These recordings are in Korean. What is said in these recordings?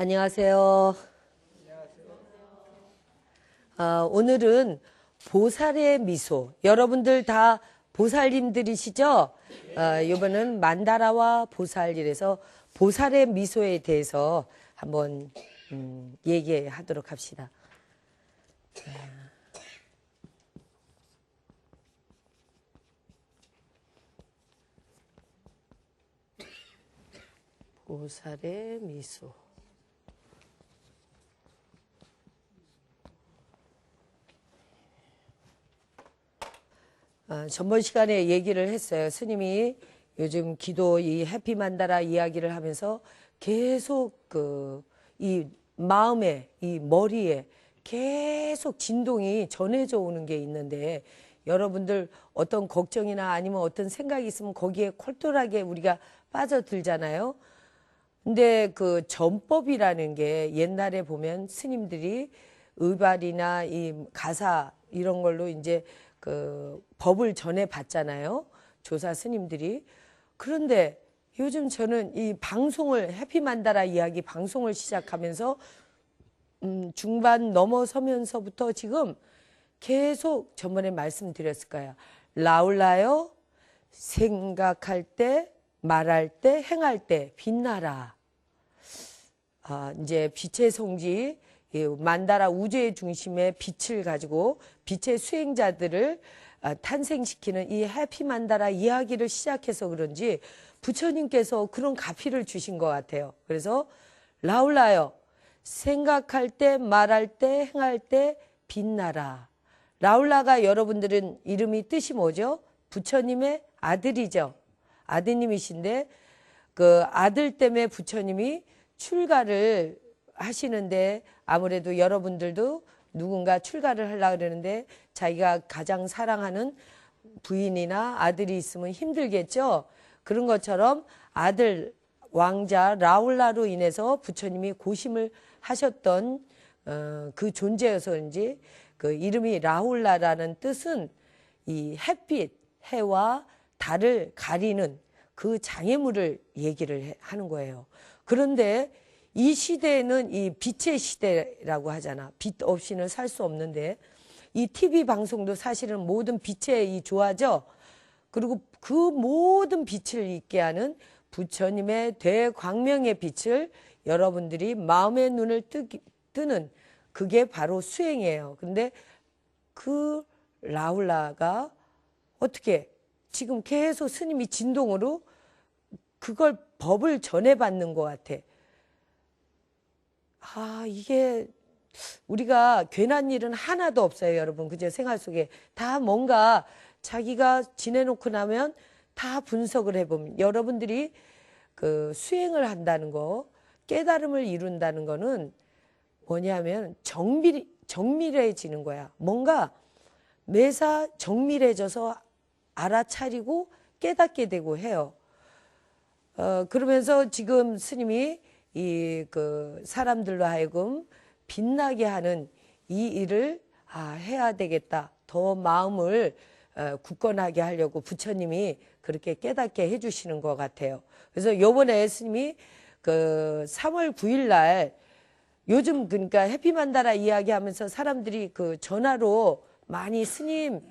안녕하세요. 오늘은 보살의 미소. 여러분들 다 보살님들이시죠? 이번은 만다라와 보살 이래서 보살의 미소에 대해서 한번 얘기하도록 합시다. 보살의 미소. 전번 시간에 얘기를 했어요. 스님이 요즘 기도 이 해피만다라 이야기를 하면서 계속 이 마음에, 이 머리에 계속 진동이 전해져 오는 게 있는데 여러분들 어떤 걱정이나 아니면 어떤 생각이 있으면 거기에 콜똘하게 우리가 빠져들잖아요. 근데 그 전법이라는 게 옛날에 보면 스님들이 의발이나 이 가사 이런 걸로 이제 그 법을 전해 봤잖아요. 조사 스님들이. 그런데 요즘 저는 이 방송을 해피만다라 이야기 방송을 시작하면서 중반 넘어서면서부터 지금 계속 저번에 말씀드렸을 거예요. 라울라요. 생각할 때, 말할 때, 행할 때 빛나라. 이제 빛의 성지 만다라 우주의 중심에 빛을 가지고 빛의 수행자들을 탄생시키는 이 해피만다라 이야기를 시작해서 그런지 부처님께서 그런 가피를 주신 것 같아요. 그래서 라울라요. 생각할 때, 말할 때, 행할 때 빛나라. 라울라가 여러분들은 이름이 뜻이 뭐죠? 부처님의 아들이죠. 아드님이신데 그 아들 때문에 부처님이 출가를 하시는데 아무래도 여러분들도 누군가 출가를 하려고 그러는데 자기가 가장 사랑하는 부인이나 아들이 있으면 힘들겠죠. 그런 것처럼 아들 왕자 라울라로 인해서 부처님이 고심을 하셨던 그 존재여서인지 그 이름이 라울라라는 뜻은 이 햇빛, 해와 달을 가리는 그 장애물을 얘기를 하는 거예요. 그런데 이 시대에는 이 빛의 시대라고 하잖아. 빛 없이는 살 수 없는데 이 TV 방송도 사실은 모든 빛에 이 조화죠. 그리고 그 모든 빛을 있게 하는 부처님의 대광명의 빛을 여러분들이 마음의 눈을 뜨는 그게 바로 수행이에요. 근데 그 라울라가 어떻게 지금 계속 스님이 진동으로 그걸 법을 전해받는 것 같아. 이게 우리가 괜한 일은 하나도 없어요, 여러분. 그죠? 생활 속에 다 뭔가 자기가 지내놓고 나면 다 분석을 해보면 여러분들이 그 수행을 한다는 거, 깨달음을 이룬다는 거는 뭐냐면 정밀해지는 거야. 뭔가 매사 정밀해져서 알아차리고 깨닫게 되고 해요. 그러면서 지금 스님이 이 그 사람들로 하여금 빛나게 하는 이 일을 해야 되겠다. 더 마음을 굳건하게 하려고 부처님이 그렇게 깨닫게 해주시는 것 같아요. 그래서 요번에 스님이 그 3월 9일 날 요즘 그러니까 해피만다라 이야기하면서 사람들이 그 전화로 많이 스님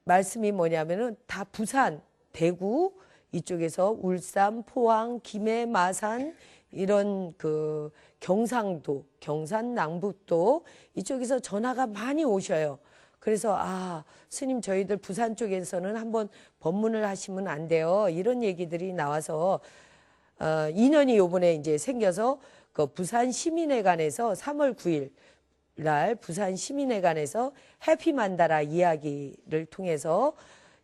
말씀이 뭐냐면은 다 부산, 대구 이쪽에서 울산, 포항, 김해, 마산 이런 그 경상도, 경산, 남북도 이쪽에서 전화가 많이 오셔요. 그래서 스님 저희들 부산 쪽에서는 한번 법문을 하시면 안 돼요. 이런 얘기들이 나와서 인연이 요번에 이제 생겨서 그 부산 시민회관에서 3월 9일 날 부산 시민회관에서 해피만다라 이야기를 통해서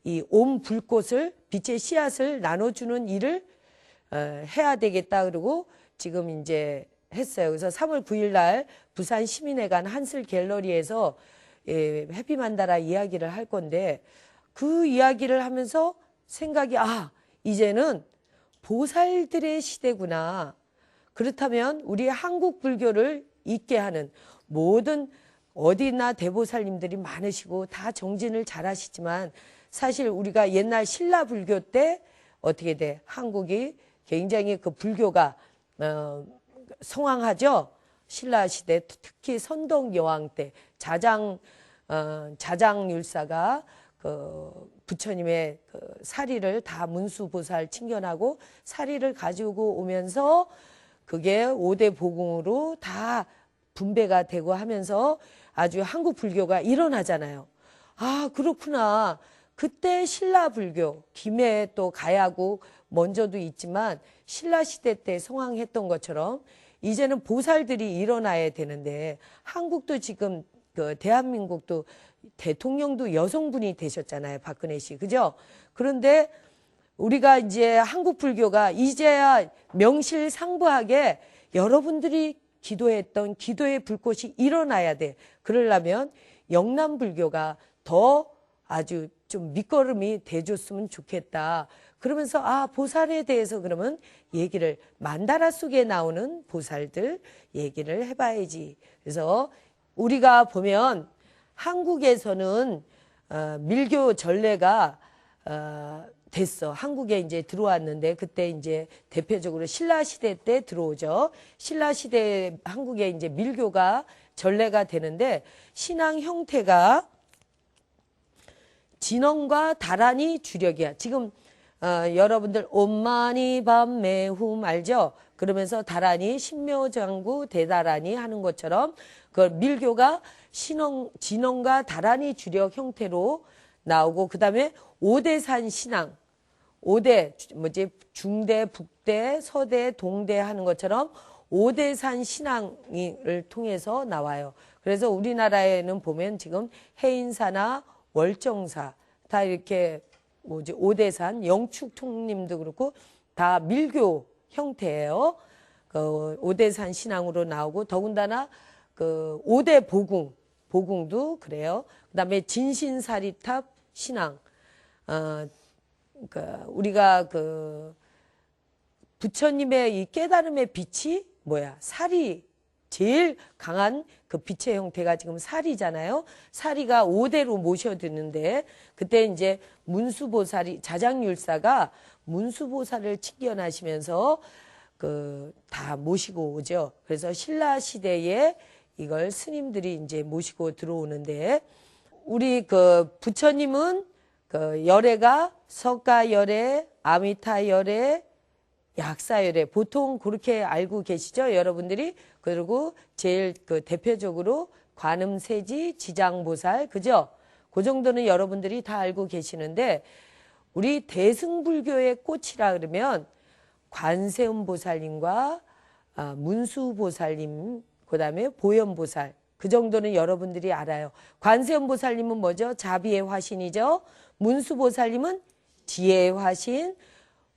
이 온 불꽃을 빛의 씨앗을 나눠주는 일을 해야 되겠다 그러고 지금 이제 했어요. 그래서 3월 9일 날 부산 시민회관 한슬 갤러리에서 해피만다라 이야기를 할 건데 그 이야기를 하면서 생각이 이제는 보살들의 시대구나. 그렇다면 우리 한국 불교를 있게 하는 모든 어디나 대보살님들이 많으시고 다 정진을 잘 하시지만 사실 우리가 옛날 신라 불교 때 어떻게 돼? 한국이 굉장히 그 불교가 성황하죠. 신라 시대 특히 선동 여왕 때 자장율사가 그 부처님의 그 사리를 다 문수보살 칭견하고 사리를 가지고 오면서 그게 5대 보궁으로 다 분배가 되고 하면서 아주 한국 불교가 일어나잖아요. 아, 그렇구나. 그때 신라 불교, 김해 또 가야국 먼저도 있지만 신라 시대 때 성황했던 것처럼 이제는 보살들이 일어나야 되는데 한국도 지금 그 대한민국도 대통령도 여성분이 되셨잖아요. 박근혜 씨. 그죠? 그런데 우리가 이제 한국 불교가 이제야 명실상부하게 여러분들이 기도했던 기도의 불꽃이 일어나야 돼. 그러려면 영남 불교가 더 아주 좀 밑거름이 돼줬으면 좋겠다. 그러면서 아, 보살에 대해서 그러면 얘기를 만다라 속에 나오는 보살들 얘기를 해봐야지. 그래서 우리가 보면 한국에서는 밀교 전례가 됐어. 한국에 이제 들어왔는데 그때 이제 대표적으로 신라 시대 때 들어오죠. 신라 시대 한국에 이제 밀교가 전례가 되는데 신앙 형태가 진언과 다란이 주력이야. 지금 여러분들 옴마니 밤매훔 알죠? 그러면서 다란이 신묘장구 대다란이 하는 것처럼 그 밀교가 진언과 다란이 주력 형태로 나오고 그다음에 오대산 신앙 5대 뭐지 중대, 북대, 서대, 동대 하는 것처럼 5대산 신앙을 통해서 나와요. 그래서 우리나라에는 보면 지금 해인사나 월정사 다 이렇게 뭐지 5대산 영축통님도 그렇고 다 밀교 형태예요. 그 5대산 신앙으로 나오고 더군다나 그 5대 보궁도 그래요. 그다음에 진신사리탑 신앙 우리가 그 부처님의 이 깨달음의 빛이 뭐야? 살이 제일 강한 그 빛의 형태가 지금 살이잖아요. 살이가 5대로 모셔드는데 그때 이제 문수보살이 자장율사가 문수보살을 칭견하시면서 그 다 모시고 오죠. 그래서 신라 시대에 이걸 스님들이 이제 모시고 들어오는데 우리 그 부처님은 그 열애가 석가열애, 아미타열애, 약사열애 보통 그렇게 알고 계시죠, 여러분들이? 그리고 제일 그 대표적으로 관음세지, 지장보살, 그죠? 그 정도는 여러분들이 다 알고 계시는데 우리 대승불교의 꽃이라 그러면 관세음보살님과 문수보살님, 그다음에 보현보살 그 정도는 여러분들이 알아요. 관세음보살님은 뭐죠? 자비의 화신이죠. 문수보살님은 지혜의 화신,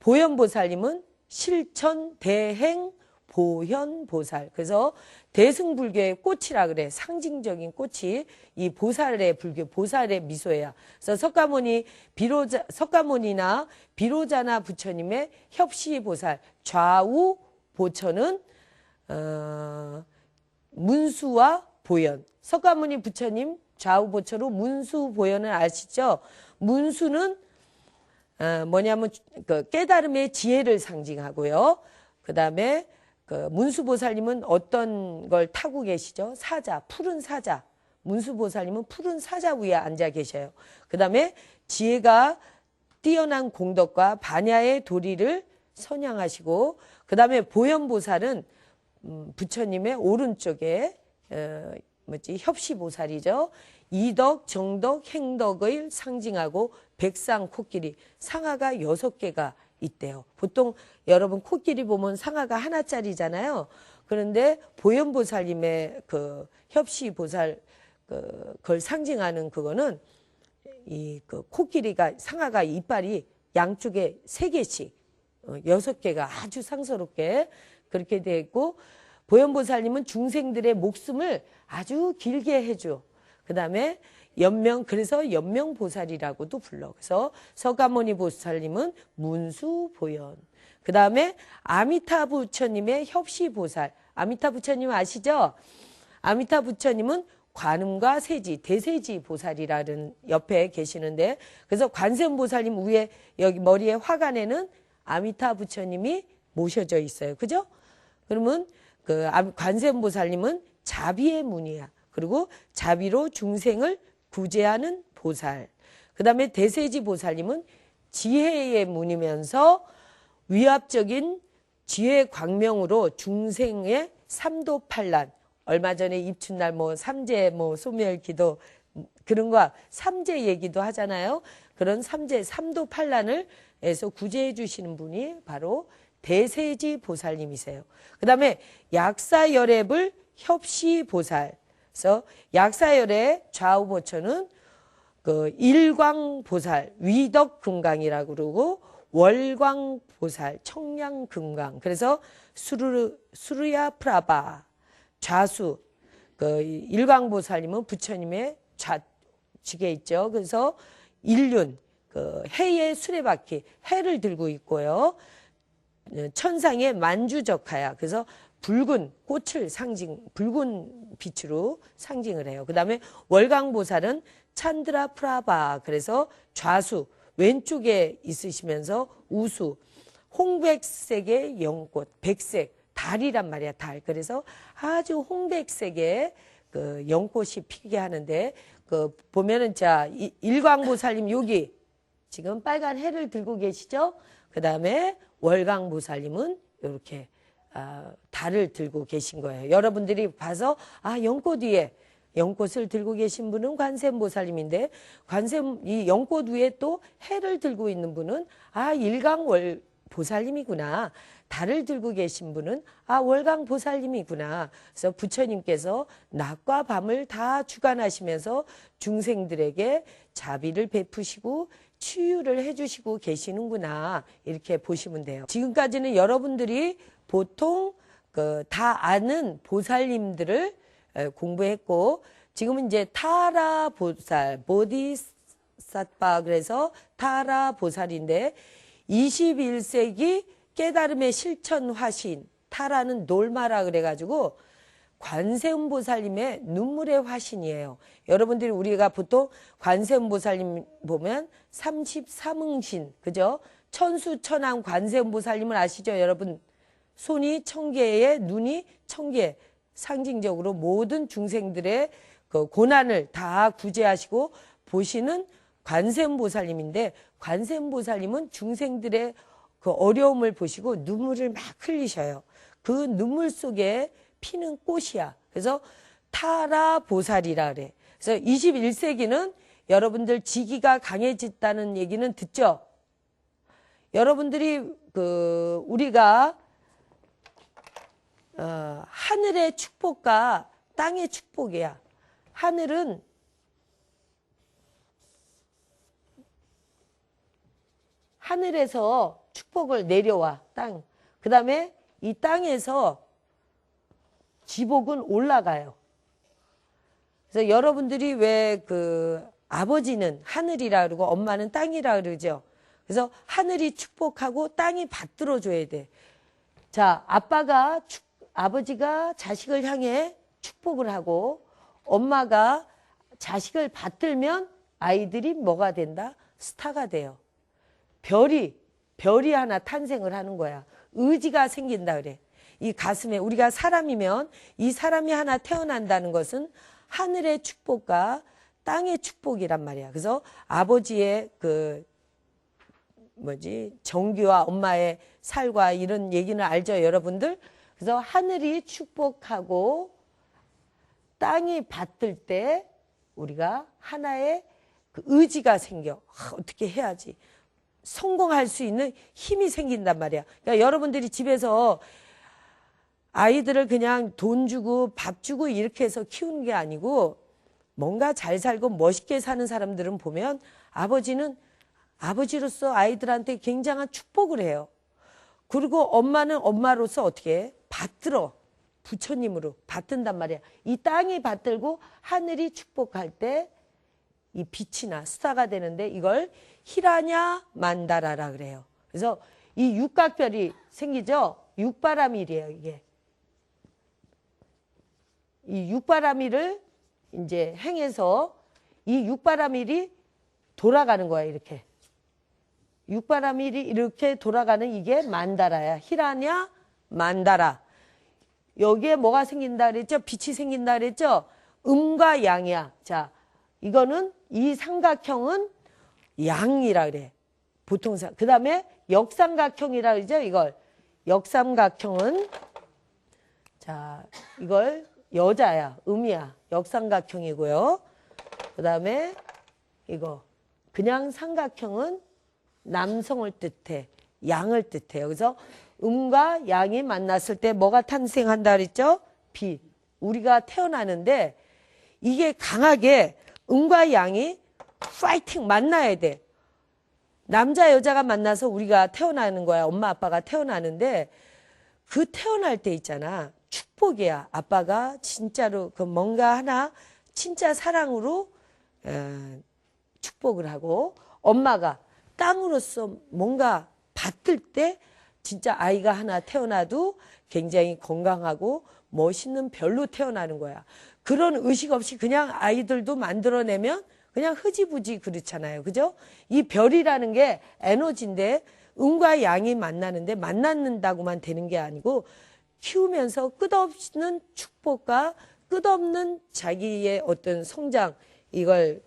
보현보살님은 실천, 대행, 보현보살. 그래서 대승불교의 꽃이라 그래. 상징적인 꽃이 이 보살의 불교, 보살의 미소야. 그래서 석가모니나 비로자나 부처님의 협시보살, 좌우 보처는 문수와 보현. 석가모니 부처님 좌우 보처로 문수 보현을 아시죠? 문수는 뭐냐면 그 깨달음의 지혜를 상징하고요. 그다음에 그 문수보살님은 어떤 걸 타고 계시죠? 사자, 푸른 사자. 문수보살님은 푸른 사자 위에 앉아 계셔요. 그다음에 지혜가 뛰어난 공덕과 반야의 도리를 선양하시고 그다음에 보현보살은 부처님의 오른쪽에 협시보살이죠. 이덕, 정덕, 행덕을 상징하고 백상 코끼리, 상아가 6개가 있대요. 보통 여러분 코끼리 보면 상아가 하나짜리잖아요. 그런데 보현보살님의 그 협시보살 그걸 상징하는 그거는 이 그 코끼리가 상아가 이빨이 양쪽에 3개씩 6개가 아주 상서롭게 그렇게 되어 있고 보현보살님은 중생들의 목숨을 아주 길게 해줘. 그 다음에 그래서 연명보살이라고도 불러. 그래서 석가모니 보살님은 문수보현. 그 다음에 아미타 부처님의 협시보살. 아미타 부처님 아시죠? 아미타 부처님은 관음과 세지, 대세지 보살이라는 옆에 계시는데 그래서 관세음보살님 위에 여기 머리에 화관에는 아미타 부처님이 모셔져 있어요. 그죠? 그러면 그 관세음보살님은 자비의 문이야. 그리고 자비로 중생을 구제하는 보살. 그 다음에 대세지 보살님은 지혜의 문이면서 위압적인 지혜 광명으로 중생의 삼도팔란, 얼마 전에 입춘날 삼재 소멸기도 그런 거 삼재 얘기도 하잖아요. 그런 삼재 삼도팔란을 해서 구제해 주시는 분이 바로 대세지 보살님이세요. 그 다음에 약사열애불 협시보살. 그래서 약사열애 좌우보처는 그 일광보살, 위덕금강이라고 그러고 월광보살, 청량금강. 그래서 수르야 프라바, 좌수. 그 일광보살님은 부처님의 좌측에 있죠. 그래서 일륜, 그 해의 수레바퀴, 해를 들고 있고요. 천상의 만주적하야. 그래서 붉은 꽃을 붉은 빛으로 상징을 해요. 그 다음에 월광보살은 찬드라 프라바. 그래서 좌수, 왼쪽에 있으시면서 우수, 홍백색의 연꽃, 백색, 달이란 말이야, 달. 그래서 아주 홍백색의 그 연꽃이 피게 하는데, 그 보면은 자, 일광보살님 여기 지금 빨간 해를 들고 계시죠? 그 다음에 월광보살님은 이렇게 달을 들고 계신 거예요. 여러분들이 봐서 연꽃 위에 연꽃을 들고 계신 분은 관세음보살님인데 이 연꽃 위에 또 해를 들고 있는 분은 일광보살님이구나. 달을 들고 계신 분은 월광보살님이구나. 그래서 부처님께서 낮과 밤을 다 주관하시면서 중생들에게 자비를 베푸시고 치유를 해주시고 계시는구나. 이렇게 보시면 돼요. 지금까지는 여러분들이 보통 다 아는 보살님들을 공부했고, 지금은 이제 타라 보살, 보디사빠, 그래서 타라 보살인데 21세기 깨달음의 실천 화신, 타라는 놀마라 그래가지고 관세음보살님의 눈물의 화신이에요. 여러분들이 우리가 보통 관세음보살님 보면 33응신, 그죠? 천수천왕 관세음보살님을 아시죠, 여러분? 손이 1000개에 눈이 1000개, 상징적으로 모든 중생들의 그 고난을 다 구제하시고 보시는 관세음보살님인데, 관세음보살님은 중생들의 그 어려움을 보시고 눈물을 막 흘리셔요. 그 눈물 속에 피는 꽃이야. 그래서 타라 보살이라 그래. 그래서 21세기는 여러분들 지기가 강해졌다는 얘기는 듣죠? 여러분들이 우리가 하늘의 축복과 땅의 축복이야. 하늘은 하늘에서 축복을 내려와, 땅. 그 다음에 이 땅에서 지복은 올라가요. 그래서 여러분들이 왜 아버지는 하늘이라 그러고 엄마는 땅이라 그러죠. 그래서 하늘이 축복하고 땅이 받들어 줘야 돼. 자, 아버지가 자식을 향해 축복을 하고 엄마가 자식을 받들면 아이들이 뭐가 된다? 스타가 돼요. 별이 하나 탄생을 하는 거야. 의지가 생긴다 그래. 이 가슴에 우리가 사람이면 이 사람이 하나 태어난다는 것은 하늘의 축복과 땅의 축복이란 말이야. 그래서 아버지의 정규와 엄마의 살과 이런 얘기는 알죠, 여러분들? 그래서 하늘이 축복하고 땅이 받들 때 우리가 하나의 의지가 생겨. 어떻게 해야지. 성공할 수 있는 힘이 생긴단 말이야. 그러니까 여러분들이 집에서 아이들을 그냥 돈 주고 밥 주고 이렇게 해서 키우는 게 아니고 뭔가 잘 살고 멋있게 사는 사람들은 보면 아버지는 아버지로서 아이들한테 굉장한 축복을 해요. 그리고 엄마는 엄마로서 어떻게 해? 받들어. 부처님으로 받든단 말이야. 이 땅이 받들고 하늘이 축복할 때 이 빛이 나 스타가 되는데 이걸 히라냐 만다라라 그래요. 그래서 이 육각별이 생기죠. 육바라밀이에요, 이게. 이 육바라밀을 이제 행해서 이 육바라밀이 돌아가는 거야, 이렇게. 육바람이 이렇게 돌아가는 이게 만다라야. 히라냐 만다라. 여기에 뭐가 생긴다 그랬죠? 빛이 생긴다 그랬죠? 음과 양이야. 자, 이거는 이 삼각형은 양이라 그래. 보통 그 다음에 역삼각형이라 그러죠? 이걸 역삼각형은 자, 이걸 여자야. 음이야. 역삼각형이고요. 그 다음에 이거 그냥 삼각형은 남성을 뜻해. 양을 뜻해요. 그래서 음과 양이 만났을 때 뭐가 탄생한다 그랬죠? 빛. 우리가 태어나는데 이게 강하게 음과 양이 파이팅 만나야 돼. 남자 여자가 만나서 우리가 태어나는 거야. 엄마 아빠가 태어나는데 그 태어날 때 있잖아. 축복이야. 아빠가 진짜로 그 뭔가 하나 진짜 사랑으로 축복을 하고 엄마가 땅으로서 뭔가 받들 때 진짜 아이가 하나 태어나도 굉장히 건강하고 멋있는 별로 태어나는 거야. 그런 의식 없이 그냥 아이들도 만들어내면 그냥 흐지부지 그렇잖아요. 그죠? 이 별이라는 게 에너지인데 음과 양이 만나는데 만났다고만 되는 게 아니고 키우면서 끝없는 축복과 끝없는 자기의 어떤 성장 이걸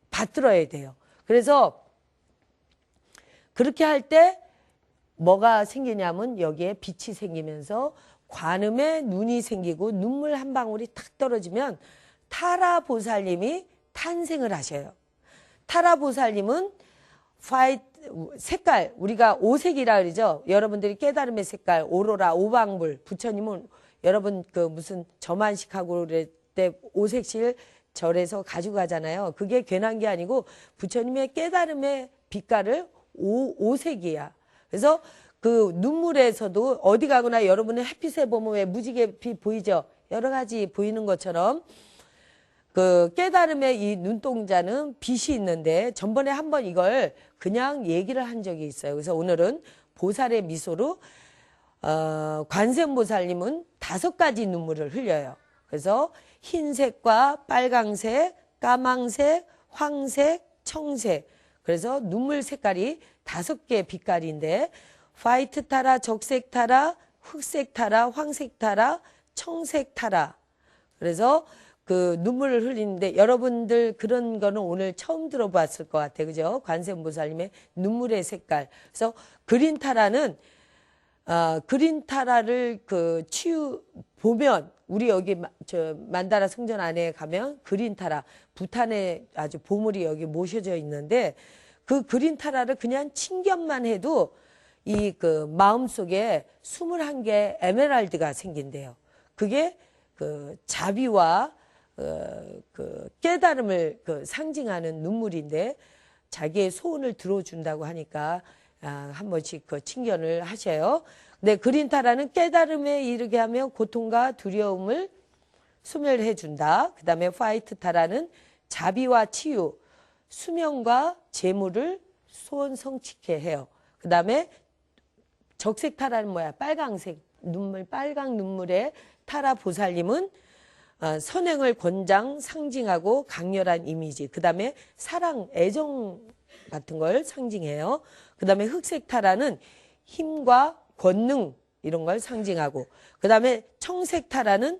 받들어야 돼요. 그래서 그렇게 할 때 뭐가 생기냐면 여기에 빛이 생기면서 관음에 눈이 생기고 눈물 한 방울이 탁 떨어지면 타라 보살님이 탄생을 하셔요. 타라 보살님은 색깔 우리가 오색이라 그러죠. 여러분들이 깨달음의 색깔 오로라 오방불 부처님은 여러분 그 무슨 점안식하고 그럴 때 오색실 절에서 가지고 가잖아요. 그게 괜한 게 아니고 부처님의 깨달음의 빛깔을 오색이야. 그래서 그 눈물에서도 어디 가거나 여러분은 햇빛에 보면 왜 무지개 빛 보이죠? 여러 가지 보이는 것처럼 그 깨달음의 이 눈동자는 빛이 있는데 전번에 한번 이걸 그냥 얘기를 한 적이 있어요. 그래서 오늘은 보살의 미소로 관세음보살님은 5가지 눈물을 흘려요. 그래서 흰색과 빨강색, 까망색, 황색, 청색. 그래서 눈물 색깔이 5개의 빛깔인데 화이트 타라, 적색 타라, 흑색 타라, 황색 타라, 청색 타라. 그래서 그 눈물을 흘리는데 여러분들 그런 거는 오늘 처음 들어봤을 것 같아요. 그죠? 관세음보살님의 눈물의 색깔. 그래서 그린 타라는 그린 타라를 보면 우리 여기 만다라 성전 안에 가면 그린 타라 부탄에 아주 보물이 여기 모셔져 있는데 그 그린 타라를 그냥 친견만 해도 이 마음속에 21개 에메랄드가 생긴대요. 그게 자비와 깨달음을 상징하는 눈물인데 자기의 소원을 들어준다고 하니까 한 번씩 친견을 하셔요. 근데 그린타라는 깨달음에 이르게 하면 고통과 두려움을 소멸해 준다. 그 다음에 화이트 타라는 자비와 치유, 수명과 재물을 소원 성취케 해요. 그 다음에 적색 타라는 뭐야? 빨강색 눈물, 빨강 눈물의 타라 보살님은 선행을 권장 상징하고 강렬한 이미지. 그 다음에 사랑, 애정 같은 걸 상징해요. 그 다음에 흑색 타라는 힘과 권능 이런 걸 상징하고 그 다음에 청색 타라는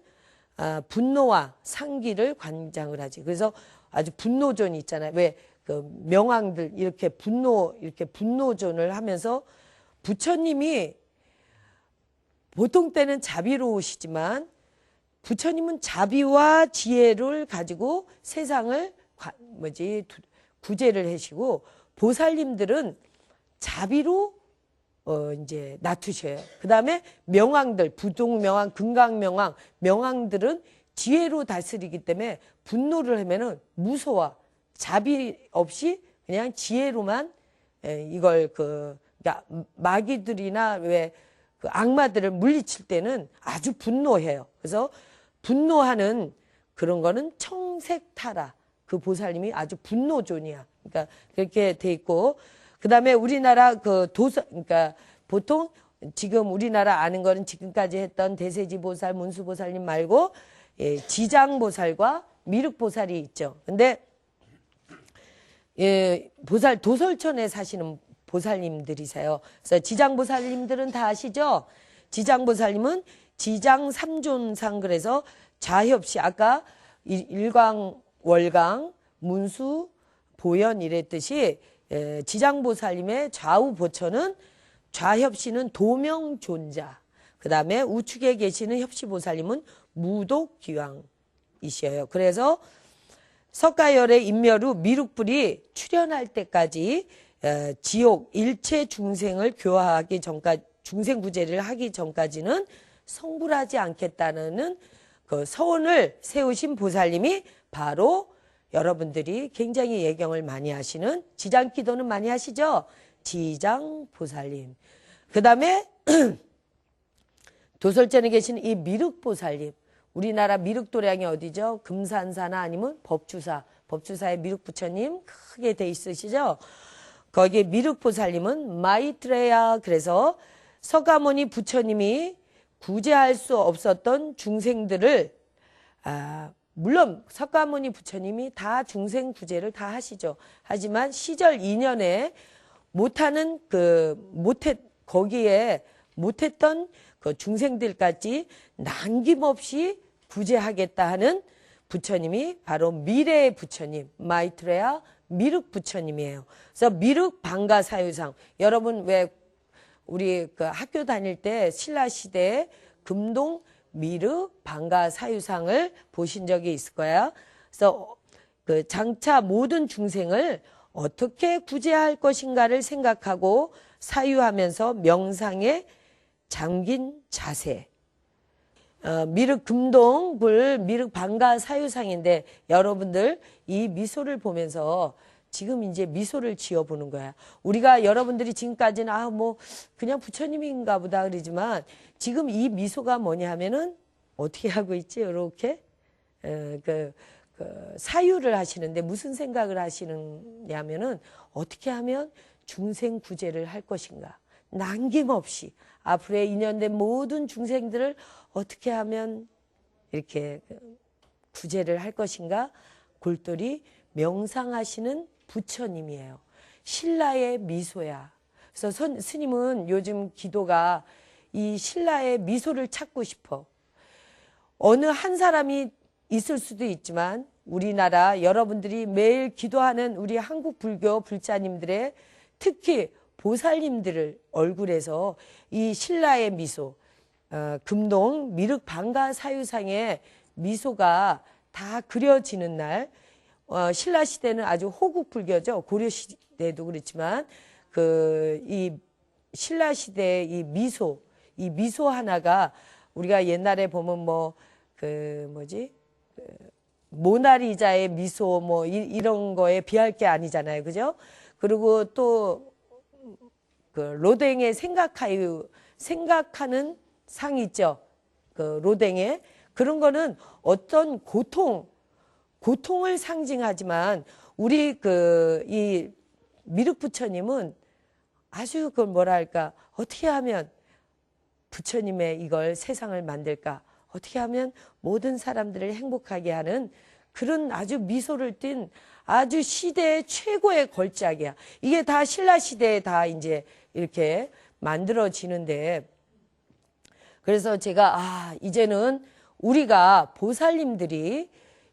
분노와 상기를 관장을 하지. 그래서 아주 분노존이 있잖아요. 왜 명왕들 이렇게 분노존을 하면서 부처님이 보통 때는 자비로우시지만 부처님은 자비와 지혜를 가지고 세상을 구제를 하시고 보살님들은 자비로 이제 놔두셔요. 그 다음에 명왕들, 부동명왕, 금강명왕, 명왕들은 지혜로 다스리기 때문에 분노를 하면은 무서워. 자비 없이 그냥 지혜로만 이걸 그러니까 마귀들이나 왜 악마들을 물리칠 때는 아주 분노해요. 그래서 분노하는 그런 거는 청색타라. 그 보살님이 아주 분노존이야. 그러니까 그렇게 돼 있고 그 다음에 우리나라 그러니까 보통 지금 우리나라 아는 거는 지금까지 했던 대세지보살, 문수보살님 말고 지장보살과 미륵보살이 있죠. 근데 보살 도솔천에 사시는 보살님들이세요. 그래서 지장보살님들은 다 아시죠? 지장보살님은 지장 삼존상, 그래서 좌협시, 아까 일광, 월광, 문수, 보현 이랬듯이 지장보살님의 좌우 보처는 좌협시는 도명존자, 그 다음에 우측에 계시는 협시보살님은 무독기왕이셔요. 그래서 석가열의 인멸 후 미륵불이 출현할 때까지 지옥 일체 중생을 교화하기 전까지, 중생 구제를 하기 전까지는 성불하지 않겠다는 그 서원을 세우신 보살님이 바로 여러분들이 굉장히 예경을 많이 하시는, 지장기도는 많이 하시죠? 지장보살님. 그 다음에 도솔전에 계시는 이 미륵보살님. 우리나라 미륵도량이 어디죠? 금산사나 아니면 법주사. 법주사의 미륵부처님 크게 돼 있으시죠? 거기에 미륵보살님은 마이트레야, 그래서 서가모니 부처님이 구제할 수 없었던 중생들을, 물론 석가모니 부처님이 다 중생 구제를 다 하시죠. 하지만 시절 인연에 못하는 거기에 못했던 그 중생들까지 남김없이 구제하겠다 하는 부처님이 바로 미래의 부처님, 마이트레야 미륵 부처님이에요. 그래서 미륵 방가사유상, 여러분 왜 우리 그 학교 다닐 때 신라 시대에 금동 미륵 방가사유상을 보신 적이 있을 거야. 그래서 그 장차 모든 중생을 어떻게 구제할 것인가를 생각하고 사유하면서 명상에 잠긴 자세. 미륵 금동불 미륵 방가사유상인데 여러분들 이 미소를 보면서 지금 이제 미소를 지어보는 거야. 우리가 여러분들이 지금까지는 뭐 그냥 부처님인가 보다 그러지만 지금 이 미소가 뭐냐 하면은 어떻게 하고 있지? 이렇게 사유를 하시는데 무슨 생각을 하시느냐면은 어떻게 하면 중생 구제를 할 것인가. 남김없이 앞으로의 인연된 모든 중생들을 어떻게 하면 이렇게 구제를 할 것인가. 골똘히 명상하시는 부처님이에요. 신라의 미소야. 그래서 스님은 요즘 기도가 이 신라의 미소를 찾고 싶어. 어느 한 사람이 있을 수도 있지만 우리나라 여러분들이 매일 기도하는 우리 한국 불교 불자님들의 특히 보살님들을 얼굴에서 이 신라의 미소, 금동 미륵 방가사유상의 미소가 다 그려지는 날, 신라 시대는 아주 호국 불교죠. 고려 시대도 그렇지만 이 신라 시대의 이 미소 하나가 우리가 옛날에 보면 모나리자의 미소 이런 거에 비할 게 아니잖아요. 그죠? 그리고 또 그 로댕의 생각하는 상 있죠. 그 로댕의 그런 거는 어떤 고통을 상징하지만 우리 이 미륵 부처님은 아주 뭐랄까 어떻게 하면 부처님의 이걸 세상을 만들까? 어떻게 하면 모든 사람들을 행복하게 하는 그런 아주 미소를 띤 아주 시대의 최고의 걸작이야. 이게 다 신라 시대에 다 이제 이렇게 만들어지는데 그래서 제가 이제는 우리가 보살님들이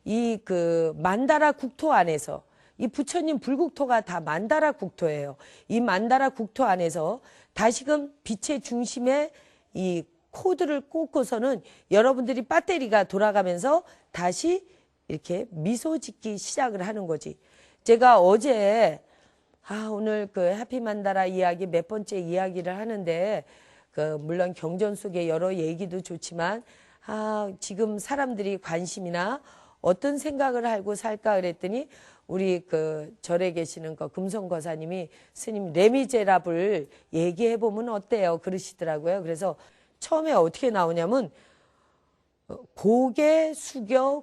이 만다라 국토 안에서 이 부처님 불국토가 다 만다라 국토예요. 이 만다라 국토 안에서 다시금 빛의 중심에 이 코드를 꽂고서는 여러분들이 배터리가 돌아가면서 다시 이렇게 미소 짓기 시작을 하는 거지. 제가 어제 오늘 해피만다라 이야기 몇 번째 이야기를 하는데 물론 경전 속에 여러 얘기도 좋지만 지금 사람들이 관심이나 어떤 생각을 하고 살까 그랬더니 우리 절에 계시는 금성거사님이 스님 레미제랍을 얘기해 보면 어때요? 그러시더라고요. 그래서 처음에 어떻게 나오냐면 고개 숙여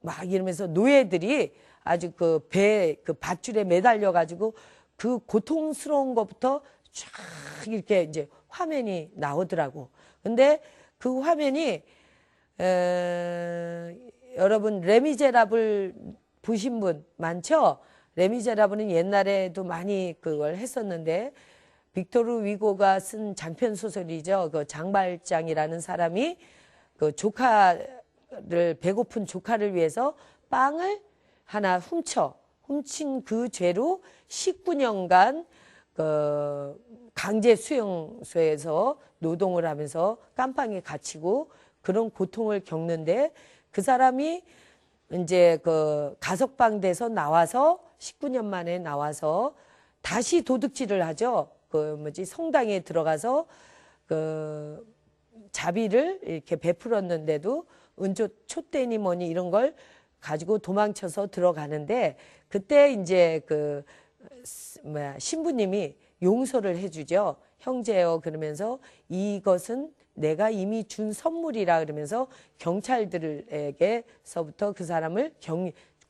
막 이러면서 노예들이 아주 밧줄에 매달려 가지고 그 고통스러운 것부터 쫙 이렇게 이제 화면이 나오더라고. 근데 그 화면이 여러분 레미제랍을 보신 분 많죠? 레미제라블은 옛날에도 많이 그걸 했었는데 빅토르 위고가 쓴 장편 소설이죠. 그 장발장이라는 사람이 그 조카를 배고픈 조카를 위해서 빵을 하나 훔친 그 죄로 19년간 그 강제 수용소에서 노동을 하면서 깜빵에 갇히고 그런 고통을 겪는데 그 사람이 이제 그 가석방돼서 나와서 19년 만에 나와서 다시 도둑질을 하죠. 그 뭐지 성당에 들어가서 그 자비를 이렇게 베풀었는데도 은조 촛대니 뭐니 이런 걸 가지고 도망쳐서 들어가는데 그때 이제 그 신부님이 용서를 해주죠. 형제요 그러면서 이것은 내가 이미 준 선물이라 그러면서 경찰들에게서부터 그 사람을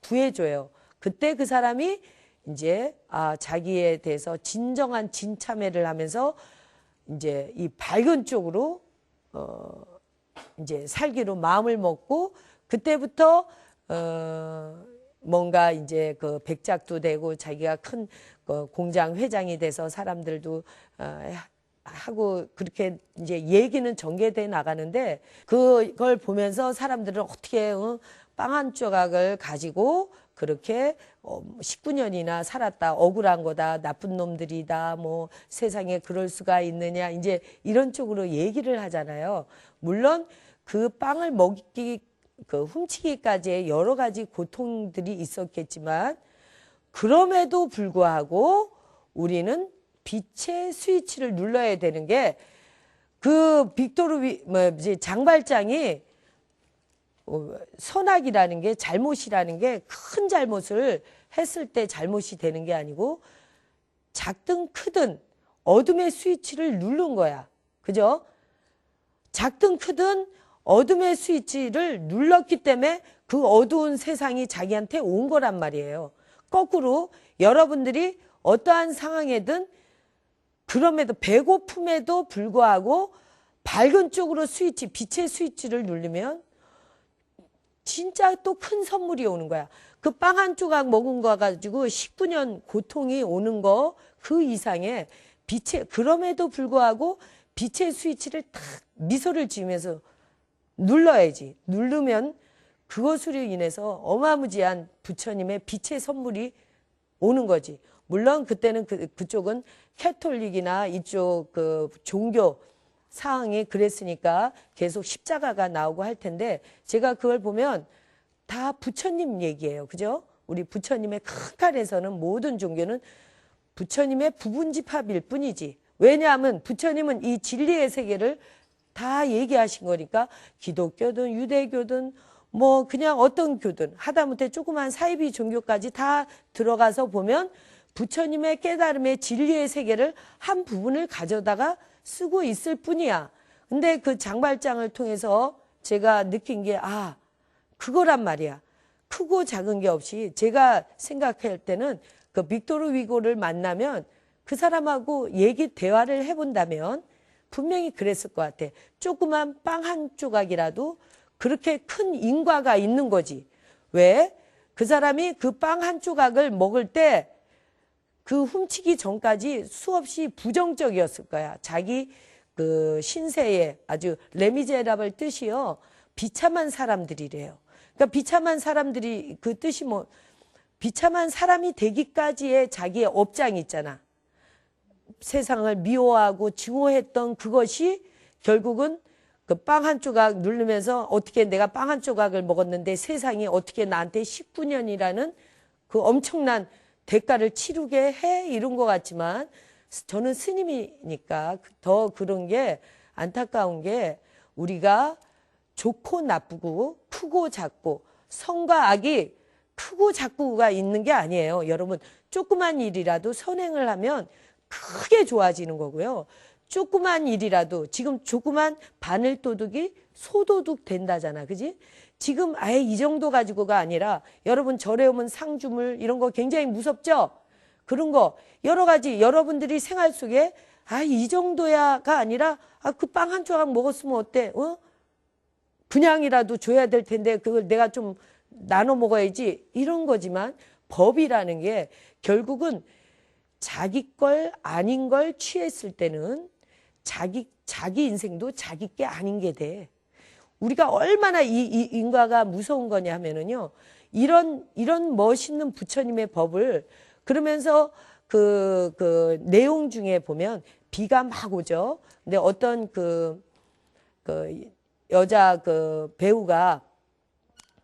구해줘요. 그때 그 사람이 이제 자기에 대해서 진정한 진참회를 하면서 이제 이 밝은 쪽으로 이제 살기로 마음을 먹고 그때부터 뭔가 이제 그 백작도 되고 자기가 큰 공장 회장이 돼서 사람들도 하고 그렇게 이제 얘기는 전개돼 나가는데 그걸 보면서 사람들은 어떻게 빵 한 조각을 가지고 그렇게 19년이나 살았다. 억울한 거다. 나쁜 놈들이다. 뭐 세상에 그럴 수가 있느냐. 이제 이런 쪽으로 얘기를 하잖아요. 물론 그 빵을 훔치기까지의 여러 가지 고통들이 있었겠지만 그럼에도 불구하고 우리는 빛의 스위치를 눌러야 되는 게 그 장발장이 선악이라는 게 잘못이라는 게 큰 잘못을 했을 때 잘못이 되는 게 아니고 작든 크든 어둠의 스위치를 누른 거야. 그죠? 작든 크든 어둠의 스위치를 눌렀기 때문에 그 어두운 세상이 자기한테 온 거란 말이에요. 거꾸로 여러분들이 어떠한 상황에든 그럼에도 배고픔에도 불구하고 밝은 쪽으로 빛의 스위치를 누르면 진짜 또 큰 선물이 오는 거야. 그 빵 한 조각 먹은 거 가지고 19년 고통이 오는 거 그 이상의 그럼에도 불구하고 빛의 스위치를 탁 미소를 지으면서 눌러야지. 누르면 그것으로 인해서 어마무지한 부처님의 빛의 선물이 오는 거지. 물론 그때는 그쪽은 캐톨릭이나 이쪽 그 종교 사항이 그랬으니까 계속 십자가가 나오고 할 텐데 제가 그걸 보면 다 부처님 얘기예요. 그죠? 우리 부처님의 큰 칼에서는 모든 종교는 부처님의 부분집합일 뿐이지. 왜냐하면 부처님은 이 진리의 세계를 다 얘기하신 거니까 기독교든 유대교든 뭐 그냥 어떤 교든 하다못해 조그만 사이비 종교까지 다 들어가서 보면 부처님의 깨달음의 진리의 세계를 한 부분을 가져다가 쓰고 있을 뿐이야. 근데 그 장발장을 통해서 제가 느낀 게 그거란 말이야. 크고 작은 게 없이 제가 생각할 때는 그 빅토르 위고를 만나면 그 사람하고 대화를 해본다면 분명히 그랬을 것 같아. 조그만 빵 한 조각이라도 그렇게 큰 인과가 있는 거지. 왜? 그 사람이 그 빵 한 조각을 먹을 때 그 훔치기 전까지 수없이 부정적이었을 거야. 자기 그 신세에 아주 레미제라블 뜻이요. 비참한 사람들이래요. 그러니까 비참한 사람들이 그 뜻이 비참한 사람이 되기까지의 자기의 업장이 있잖아. 세상을 미워하고 증오했던 그것이 결국은 그 빵 한 조각 누르면서 어떻게 내가 빵 한 조각을 먹었는데 세상이 어떻게 나한테 19년이라는 그 엄청난 대가를 치르게 해 이런 것 같지만 저는 스님이니까 더 그런 게 안타까운 게 우리가 좋고 나쁘고 크고 작고 선과 악이 크고 작고가 있는 게 아니에요. 여러분 조그만 일이라도 선행을 하면 크게 좋아지는 거고요. 조그만 일이라도 지금 조그만 바늘도둑이 소도둑 된다잖아. 그지? 지금 아예 이 정도 가지고가 아니라 여러분 절에 오면 상주물 이런 거 굉장히 무섭죠? 그런 거 여러 가지 여러분들이 생활 속에 이 정도야가 아니라 그 빵 한 조각 먹었으면 어때? 그냥이라도 줘야 될 텐데 그걸 내가 좀 나눠 먹어야지 이런 거지만 법이라는 게 결국은 자기 걸 아닌 걸 취했을 때는 자기 인생도 자기 게 아닌 게 돼. 우리가 얼마나 이 인과가 무서운 거냐 하면은요. 이런 멋있는 부처님의 법을 그러면서 그 내용 중에 보면 비가 막 오죠. 근데 어떤 그 여자 그 배우가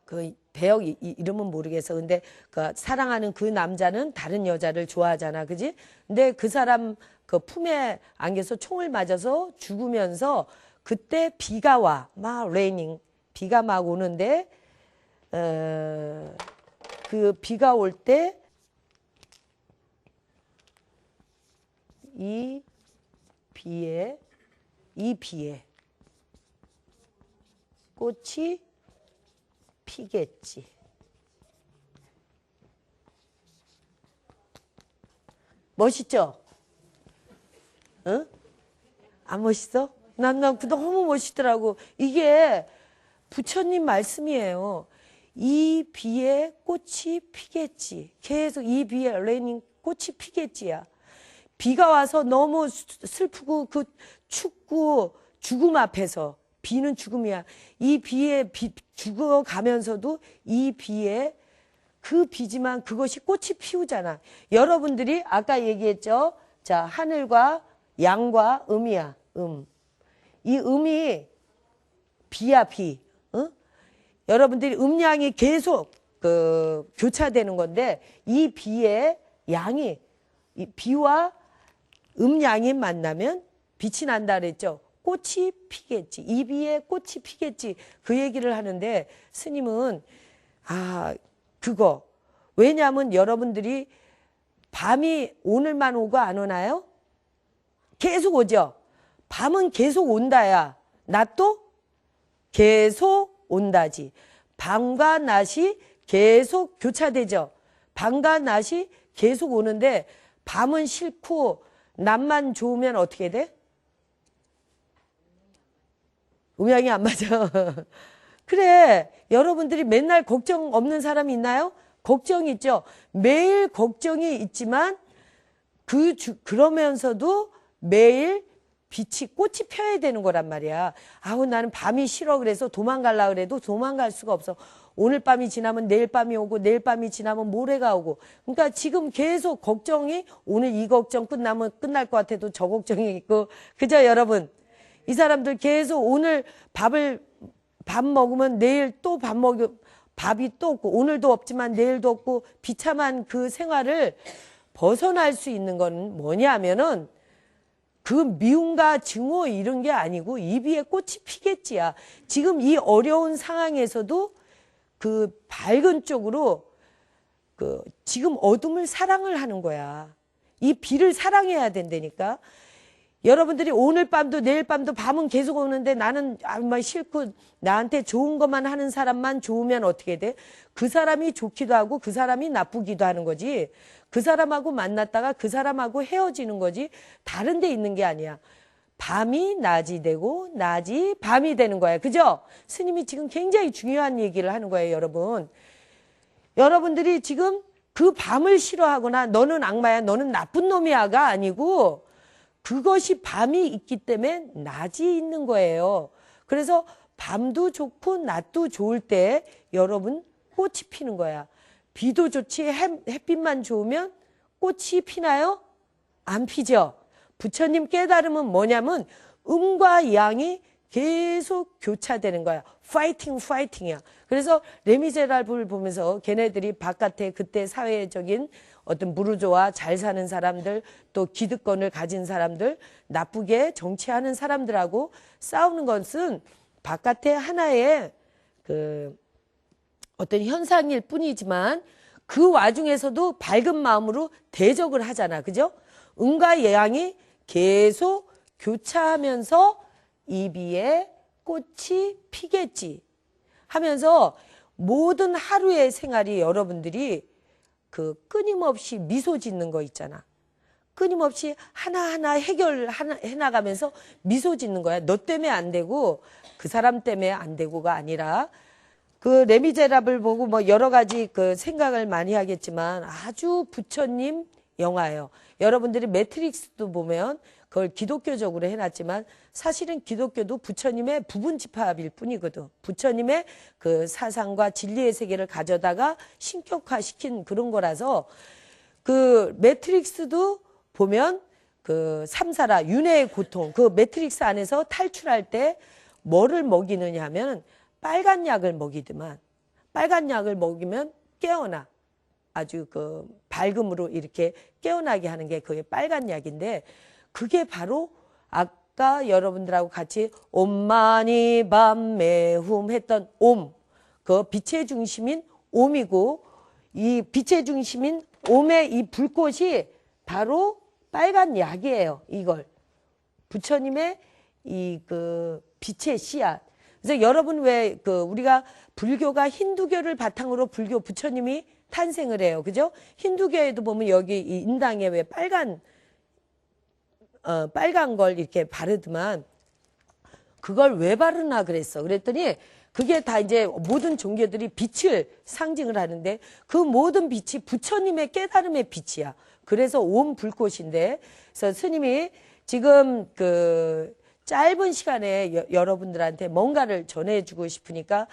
그 배역 이름은 모르겠어. 근데 그 사랑하는 그 남자는 다른 여자를 좋아하잖아. 그지? 근데 그 사람 그 품에 안겨서 총을 맞아서 죽으면서 그때 비가 와. 막 레이닝. 비가 막 오는데 그 비가 올 때 이 비에 꽃이 피겠지. 멋있죠? 응? 안 멋있어? 난 너무 멋있더라고. 이게 부처님 말씀이에요. 이 비에 꽃이 피겠지. 계속 이 비에 레이닝 꽃이 피겠지야. 비가 와서 너무 슬프고 그 춥고 죽음 앞에서 비는 죽음이야. 이 비에 죽어가면서도 이 비에 그 비지만 그것이 꽃이 피우잖아. 여러분들이 아까 얘기했죠. 자, 하늘과 양과 음이야. 이 음이 비야 비. 응? 여러분들이 음양이 계속 그 교차되는 건데 이 비의 양이 이 비와 음양이 만나면 빛이 난다 그랬죠. 꽃이 피겠지. 이 비에 꽃이 피겠지. 그 얘기를 하는데 스님은 그거 왜냐하면 여러분들이 밤이 오늘만 오고 안 오나요? 계속 오죠. 밤은 계속 온다야. 낮도 계속 온다지. 밤과 낮이 계속 교차되죠. 밤과 낮이 계속 오는데 밤은 싫고 낮만 좋으면 어떻게 돼? 음양이 안 맞아. 그래. 여러분들이 맨날 걱정 없는 사람이 있나요? 걱정이 있죠. 매일 걱정이 있지만 그러면서도 매일 꽃이 펴야 되는 거란 말이야. 나는 밤이 싫어 그래서 도망가려고 그래도 도망갈 수가 없어. 오늘 밤이 지나면 내일 밤이 오고 내일 밤이 지나면 모레가 오고. 그러니까 지금 계속 걱정이 오늘 이 걱정 끝나면 끝날 것 같아도 저 걱정이 있고. 그죠 여러분? 이 사람들 계속 오늘 밥 먹으면 내일 또 밥이 또 없고 오늘도 없지만 내일도 없고 비참한 그 생활을 벗어날 수 있는 건 뭐냐면은 그 미움과 증오 이런 게 아니고 이 비에 꽃이 피겠지야. 지금 이 어려운 상황에서도 그 밝은 쪽으로 지금 어둠을 사랑을 하는 거야. 이 비를 사랑해야 된다니까. 여러분들이 오늘 밤도 내일 밤도 밤은 계속 오는데 나는 아무 싫고 나한테 좋은 것만 하는 사람만 좋으면 어떻게 돼? 그 사람이 좋기도 하고 그 사람이 나쁘기도 하는 거지. 그 사람하고 만났다가 그 사람하고 헤어지는 거지. 다른 데 있는 게 아니야. 밤이 낮이 되고 낮이 밤이 되는 거야. 그죠? 스님이 지금 굉장히 중요한 얘기를 하는 거예요, 여러분. 여러분들이 지금 그 밤을 싫어하거나 너는 악마야, 너는 나쁜 놈이야가 아니고 그것이 밤이 있기 때문에 낮이 있는 거예요. 그래서 밤도 좋고 낮도 좋을 때 여러분 꽃이 피는 거야. 비도 좋지 햇빛만 좋으면 꽃이 피나요? 안 피죠. 부처님 깨달음은 뭐냐면 음과 양이 계속 교차되는 거야. 파이팅이야. 그래서 레미제라블을 보면서 걔네들이 바깥에 그때 사회적인 어떤 부르주아 잘 사는 사람들 또 기득권을 가진 사람들 나쁘게 정치하는 사람들하고 싸우는 것은 바깥에 하나의 어떤 현상일 뿐이지만 그 와중에서도 밝은 마음으로 대적을 하잖아. 그죠? 음과 양이 계속 교차하면서 이 비에 꽃이 피겠지 하면서 모든 하루의 생활이 여러분들이 끊임없이 미소 짓는 거 있잖아. 끊임없이 하나하나 해나가면서 미소 짓는 거야. 너 때문에 안 되고 그 사람 때문에 안 되고가 아니라 그 레미제라블 보고 뭐 여러 가지 그 생각을 많이 하겠지만 아주 부처님 영화예요. 여러분들이 매트릭스도 보면 그걸 기독교적으로 해놨지만 사실은 기독교도 부처님의 부분 집합일 뿐이거든. 부처님의 그 사상과 진리의 세계를 가져다가 신격화시킨 그런 거라서 그 매트릭스도 보면 그 삼사라 윤회의 고통 그 매트릭스 안에서 탈출할 때 뭐를 먹이느냐 하면 빨간 약을 먹이더만 빨간 약을 먹이면 깨어나 아주 그 밝음으로 이렇게 깨어나게 하는 게 그게 빨간 약인데 그게 바로 아까 여러분들하고 같이 옴마니 밤매훔 했던 옴 그 빛의 중심인 옴이고 이 빛의 중심인 옴의 이 불꽃이 바로 빨간 약이에요. 이걸 부처님의 이 그 빛의 씨앗. 그래서 여러분 왜 그 우리가 불교가 힌두교를 바탕으로 불교 부처님이 탄생을 해요. 그죠? 힌두교에도 보면 여기 이 인당에 왜 빨간 걸 이렇게 바르더만 그걸 왜 바르나 그랬어. 그랬더니 그게 다 이제 모든 종교들이 빛을 상징을 하는데 그 모든 빛이 부처님의 깨달음의 빛이야. 그래서 온 불꽃인데 그래서 스님이 지금 그 짧은 시간에 여러분들한테 뭔가를 전해주고 싶으니까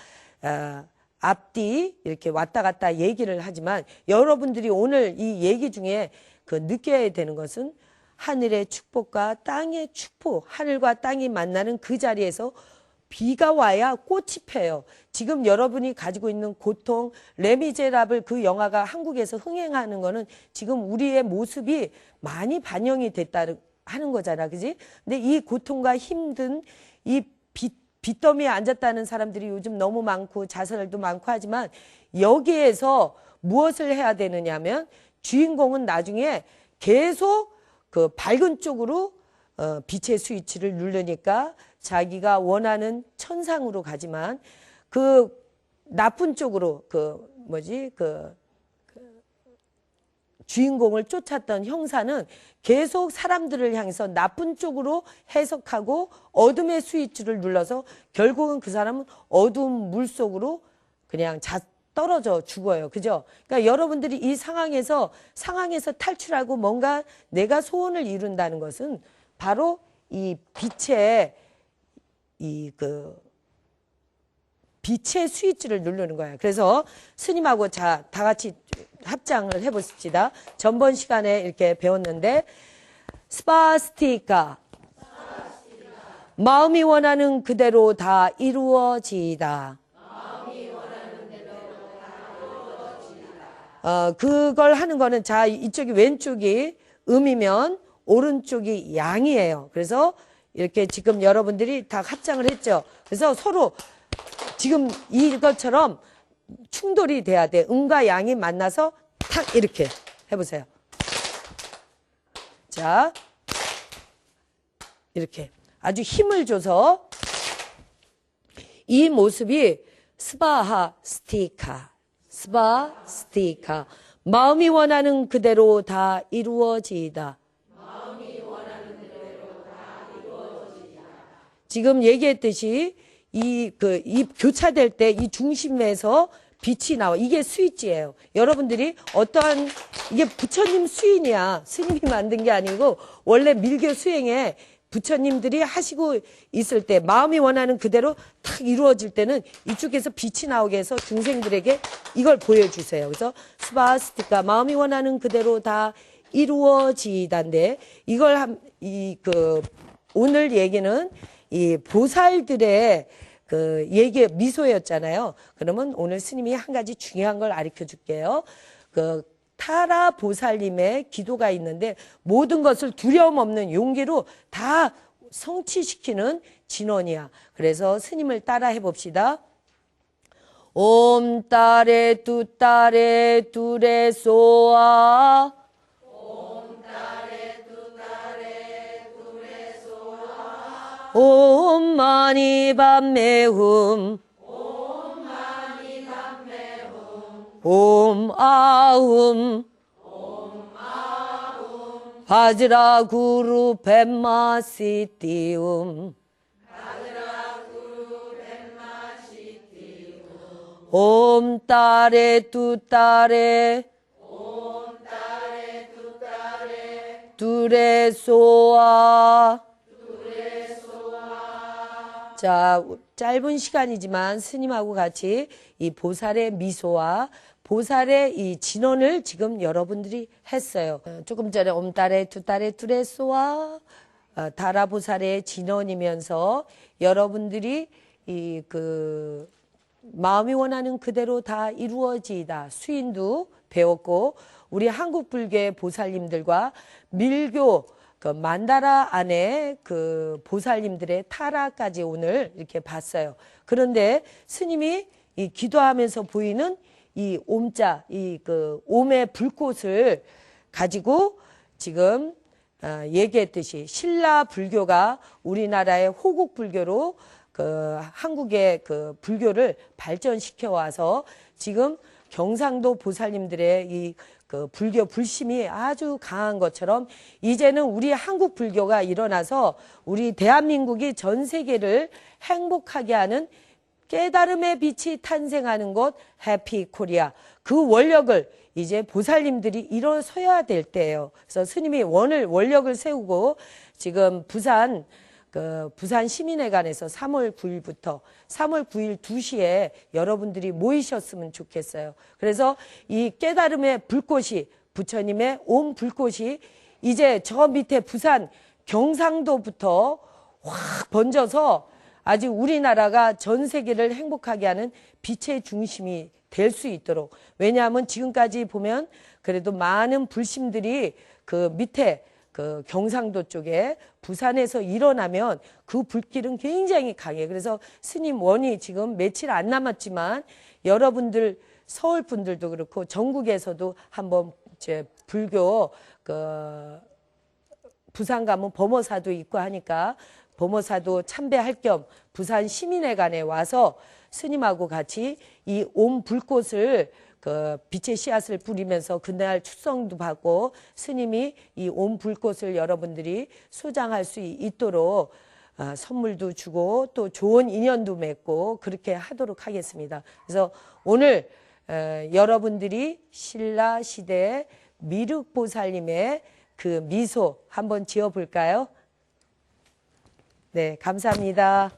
앞뒤 이렇게 왔다 갔다 얘기를 하지만 여러분들이 오늘 이 얘기 중에 그 느껴야 되는 것은 하늘의 축복과 땅의 축복, 하늘과 땅이 만나는 그 자리에서 비가 와야 꽃이 펴요. 지금 여러분이 가지고 있는 고통, 레미제라블 그 영화가 한국에서 흥행하는 거는 지금 우리의 모습이 많이 반영이 됐다 하는 거잖아. 그지? 근데 이 고통과 힘든 이 빚더미에 앉았다는 사람들이 요즘 너무 많고 자살도 많고 하지만 여기에서 무엇을 해야 되느냐면 주인공은 나중에 계속 그 밝은 쪽으로 빛의 스위치를 누르니까 자기가 원하는 천상으로 가지만 그 나쁜 쪽으로 그 주인공을 쫓았던 형사는 계속 사람들을 향해서 나쁜 쪽으로 해석하고 어둠의 스위치를 눌러서 결국은 그 사람은 어두운 물 속으로 그냥 떨어져 죽어요. 그죠? 그러니까 여러분들이 이 상황에서 탈출하고 뭔가 내가 소원을 이룬다는 것은 바로 이 빛의 빛의 스위치를 누르는 거예요. 그래서 스님하고 다 같이 합장을 해봅시다. 전번 시간에 이렇게 배웠는데 스파스티카 마음이 원하는 그대로 다 이루어지이다. 그걸 하는 거는 자 이쪽이 왼쪽이 음이면 오른쪽이 양이에요. 그래서 이렇게 지금 여러분들이 다 합장을 했죠. 그래서 서로 지금 이것처럼 충돌이 돼야 돼. 음과 양이 만나서 탁 이렇게 해보세요. 자, 이렇게 아주 힘을 줘서 이 모습이 스바하스티카, 스바스티카. 마음이 원하는 그대로 다 이루어지이다. 지금 얘기했듯이 이 교차될 때 이 중심에서 빛이 나와. 이게 스위치예요. 여러분들이 어떠한, 이게 부처님 수인이야. 스님이 만든 게 아니고, 원래 밀교 수행에 부처님들이 하시고 있을 때, 마음이 원하는 그대로 탁 이루어질 때는 이쪽에서 빛이 나오게 해서 중생들에게 이걸 보여주세요. 그래서 스바스티카, 마음이 원하는 그대로 다 이루어지단데, 이걸 오늘 얘기는 이 보살들의 그 얘기 미소였잖아요. 그러면 오늘 스님이 한 가지 중요한 걸 가르쳐 줄게요. 그 타라 보살님의 기도가 있는데 모든 것을 두려움 없는 용기로 다 성취시키는 진원이야. 그래서 스님을 따라 해봅시다. 옴 따레 두 따레 두레 소아 옴 마니 밤매훔 옴 아훔 바즈라 구루 뱀마시티움 옴따레 뚜따레 두레소아. 자, 짧은 시간이지만 스님하고 같이 이 보살의 미소와 보살의 이 진언을 지금 여러분들이 했어요. 조금 전에 옴따레 투따레 두레소아 다라보살의 진언이면서 여러분들이 마음이 원하는 그대로 다 이루어지이다 수인도 배웠고, 우리 한국 불교의 보살님들과 밀교 만다라 안에 보살님들의 타라까지 오늘 이렇게 봤어요. 그런데 스님이 이 기도하면서 보이는 이 옴자, 옴의 불꽃을 가지고 지금 얘기했듯이 신라 불교가 우리나라의 호국 불교로 한국의 불교를 발전시켜 와서 지금 경상도 보살님들의 이 불교 불심이 아주 강한 것처럼 이제는 우리 한국 불교가 일어나서 우리 대한민국이 전 세계를 행복하게 하는 깨달음의 빛이 탄생하는 곳 해피 코리아, 그 원력을 이제 보살님들이 일어서야 될 때예요. 그래서 스님이 원력을 세우고 지금 부산 시민회관에서 3월 9일부터 3월 9일 2시에 여러분들이 모이셨으면 좋겠어요. 그래서 이 깨달음의 불꽃이, 부처님의 온 불꽃이 이제 저 밑에 부산 경상도부터 확 번져서 아직 우리나라가 전 세계를 행복하게 하는 빛의 중심이 될 수 있도록. 왜냐하면 지금까지 보면 그래도 많은 불심들이 밑에 경상도 쪽에 부산에서 일어나면 그 불길은 굉장히 강해요. 그래서 스님 원이 지금 며칠 안 남았지만 여러분들 서울 분들도 그렇고 전국에서도 한번 불교 부산 가면 범어사도 있고 하니까 범어사도 참배할 겸 부산 시민회관에 와서 스님하고 같이 이 옴 불꽃을 빛의 씨앗을 뿌리면서 그날 축성도 받고 스님이 이 옴 불꽃을 여러분들이 소장할 수 있도록 선물도 주고 또 좋은 인연도 맺고 그렇게 하도록 하겠습니다. 그래서 오늘 여러분들이 신라 시대의 미륵보살님의 미소 한번 지어볼까요? 네, 감사합니다.